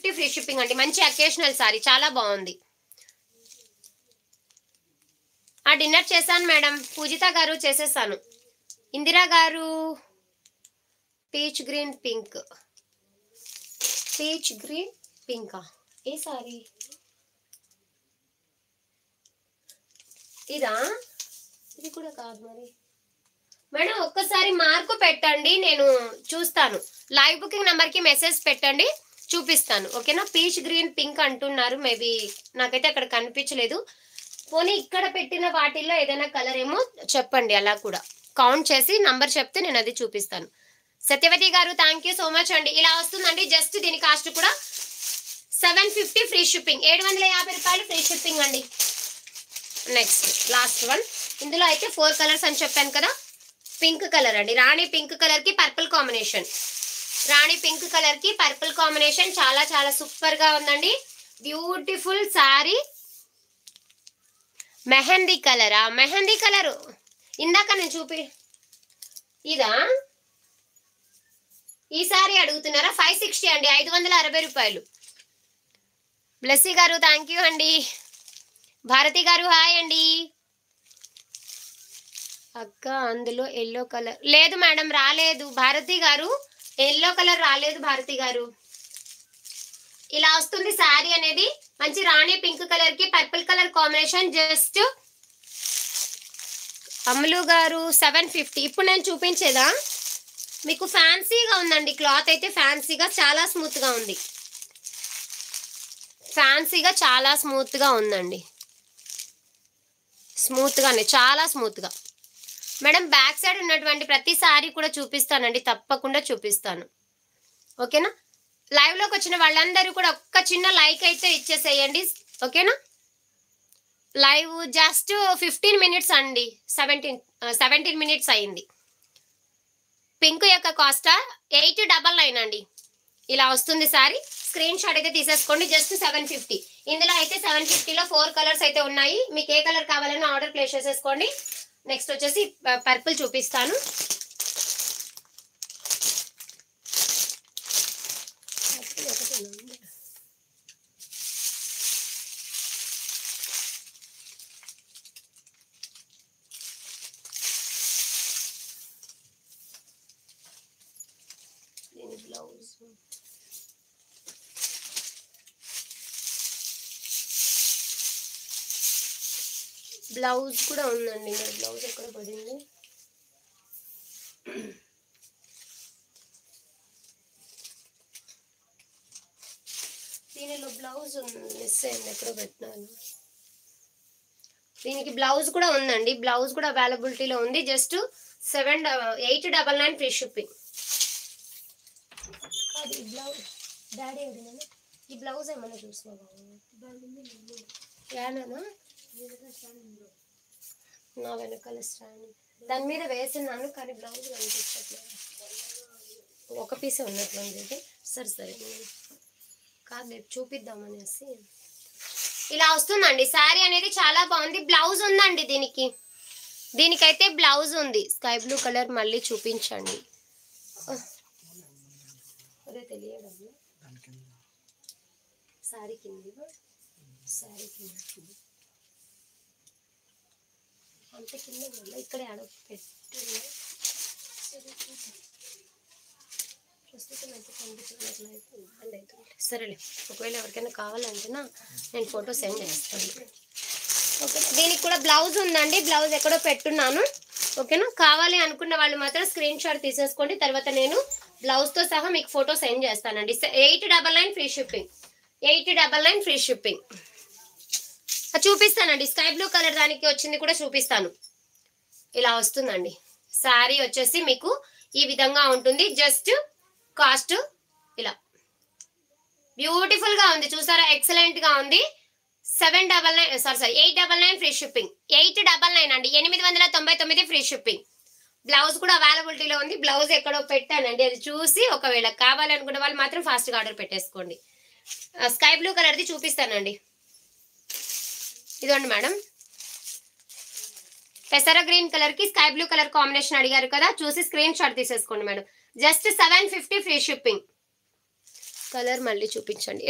750 free shipping అండి. మంచి occasional sorry, చాలా బాగుంది. డిన్నర్ చేశాను మేడం. పూజిత గారు చేసేసాను. ఇందిరా గారు peach green pink, peach green పింకా ఏ సారీ ఇదా? ఇది కూడా కాదు మరి మేడం. ఒక్కసారి మార్కు పెట్టండి, నేను చూస్తాను. లైవ్ బుకింగ్ నెంబర్కి మెసేజ్ పెట్టండి, చూపిస్తాను. ఓకేనా? పీచ్ గ్రీన్ పింక్ అంటున్నారు, మేబీ నాకైతే అక్కడ కనిపించలేదు. పోనీ ఇక్కడ పెట్టిన వాటిల్లో ఏదైనా కలర్ ఏమో చెప్పండి, అలా కూడా కౌంట్ చేసి నంబర్ చెప్తే నేను అది చూపిస్తాను. సత్యవతి గారు థ్యాంక్ యూ సో మచ్ అండి. ఇలా వస్తుందండి. జస్ట్ దీని కాస్ట్ కూడా 750 ఫ్రీ షిప్పింగ్, 750 రూపాయలు ఫ్రీ షిప్పింగ్ అండి. Next last one. ఇందులో అయితే 4 కలర్స్ అని చెప్పాను కదా. పింక్ కలర్ అండి, రాణి పింక్ కలర్ కి పర్పుల్ కాంబినేషన్. రాణి పింక్ కలర్ కి పర్పుల్ కాంబినేషన్ చాలా చాలా సూపర్ గా ఉందండి. బ్యూటిఫుల్ సారీ. మెహందీ కలరా? మెహందీ కలరు ఇందాక నేను ఇదా? ఈ సారీ అడుగుతున్నారా? 560 అండి, 560 రూపాయలు. బ్లెస్సీ గారు థ్యాంక్ యూ అండి. భారతి గారు హాయ్ అండి. అక్క అందులో ఎల్లో కలర్ లేదు మేడం, రాలేదు. భారతి గారు ఎల్లో కలర్ రాలేదు. భారతి గారు ఇలా వస్తుంది శారీ అనేది. మంచి రాణి పింక్ కలర్ కి పర్పుల్ కలర్ కాంబినేషన్. జస్ట్ అమ్ములు గారు 750. ఇప్పుడు నేను చూపించేదా మీకు? ఫ్యాన్సీగా ఉందండి క్లాత్ అయితే, ఫ్యాన్సీగా చాలా స్మూత్ గా ఉంది. ఫ్యాన్సీగా చాలా స్మూత్ గా ఉందండి. స్మూత్ గానే, చాలా స్మూత్ గా. మేడం బ్యాక్ సైడ్ ఉన్నటువంటి ప్రతి సారీ కూడా చూపిస్తానండి, తప్పకుండా చూపిస్తాను. ఓకేనా? లైవ్ లోకి వచ్చిన వాళ్ళందరూ కూడా ఒక్క చిన్న లైక్ అయితే ఇచ్చేసేయండి. ఓకేనా? లైవ్ జస్ట్ 15 మినిట్స్ అండి, 17 మినిట్స్ అయింది. పింక్ యొక్క కాస్ట్ 899 అండి. ఇలా వస్తుంది సారీ. స్క్రీన్ షాట్ అయితే తీసేసుకోండి. జస్ట్ 750. ఇందులో అయితే 750లో 4 కలర్స్ అయితే ఉన్నాయి. మీకు ఏ కలర్ కావాలన్నా ఆర్డర్ ప్లేస్ చేసేసుకోండి. నెక్స్ట్ వచ్చేసి పర్పుల్ చూపిస్తాను. బ్లౌజ్ బ్లౌజ్ కూడా ఉందండి. మరి బ్లౌజ్ ఎక్కడ పడింది? దీనిలో బ్లౌజ్ మిస్ అయింది, ఎక్కడో పెట్టినాను. దీనికి బ్లౌజ్ కూడా ఉందండి. బ్లౌజ్ కూడా అవైలబిలిటీలో ఉంది. Just 899 free shipping. అది బ్లౌజ్ డాడీ అడిగినా ఈ బ్లౌజ్ ఏమన్నా చూసినావా? నా వెనకాల స్టాండ్ దాని మీద వేసినాను, కానీ బ్లౌజ్ కనిపించట్లేదు. ఒక పీసే ఉన్నట్లుంది. సరే సరే కాదు, రేపు చూపిద్దామనేసి. ఇలా వస్తుందండి శారీ అనేది, చాలా బాగుంది. బ్లౌజ్ ఉందండి దీనికి. దీనికైతే బ్లౌజ్ ఉంది. స్కై బ్లూ కలర్ మళ్ళీ చూపించండి. అదే తెలియడం శారీ కింది అంత కింద వల్ల ఇక్కడే ఆడ పెట్టి ప్రస్తుతం అయితే కనిపించినట్లయితే ఇబ్బంది అవుతుంది. సరేలే, ఒకవేళ ఎవరికైనా కావాలంటేనా నేను ఫోటో సెండ్ చేస్తాను. ఓకే, దీనికి కూడా బ్లౌజ్ ఉందండి. బ్లౌజ్ ఎక్కడో పెట్టున్నాను. ఓకేనా? కావాలి అనుకున్న వాళ్ళు మాత్రం స్క్రీన్ షాట్ తీసేసుకోండి. తర్వాత నేను బ్లౌజ్తో సహా మీకు ఫోటో సెండ్ చేస్తానండి. 899 ఫ్రీ షిప్పింగ్. 899 free shipping. చూపిస్తానండి. స్కై బ్లూ కలర్ దానికి వచ్చింది కూడా చూపిస్తాను. ఇలా వస్తుందండి శారీ వచ్చేసి మీకు ఈ విధంగా ఉంటుంది. జస్ట్ కాస్ట్ ఇలా బ్యూటిఫుల్ గా ఉంది, చూసారా? ఎక్సలెంట్ గా ఉంది. 899 ఫ్రీ షిప్పింగ్. 899 అండి, 899 ఫ్రీ షిప్పింగ్. బ్లౌజ్ కూడా అవైలబిలిటీలో ఉంది. బ్లౌజ్ ఎక్కడో పెట్టానండి, అది చూసి ఒకవేళ కావాలనుకున్న వాళ్ళు మాత్రం ఫాస్ట్గా ఆర్డర్ పెట్టేసుకోండి. స్కై బ్లూ కలర్ది చూపిస్తానండి. ఇదండి మేడం, పెసర గ్రీన్ కలర్ కి స్కై బ్లూ కలర్ కాంబినేషన్ అడిగారు కదా, చూసి స్క్రీన్ షాట్ తీసేసుకోండి madam. Just 750 free shipping. Colour మళ్ళీ చూపించండి.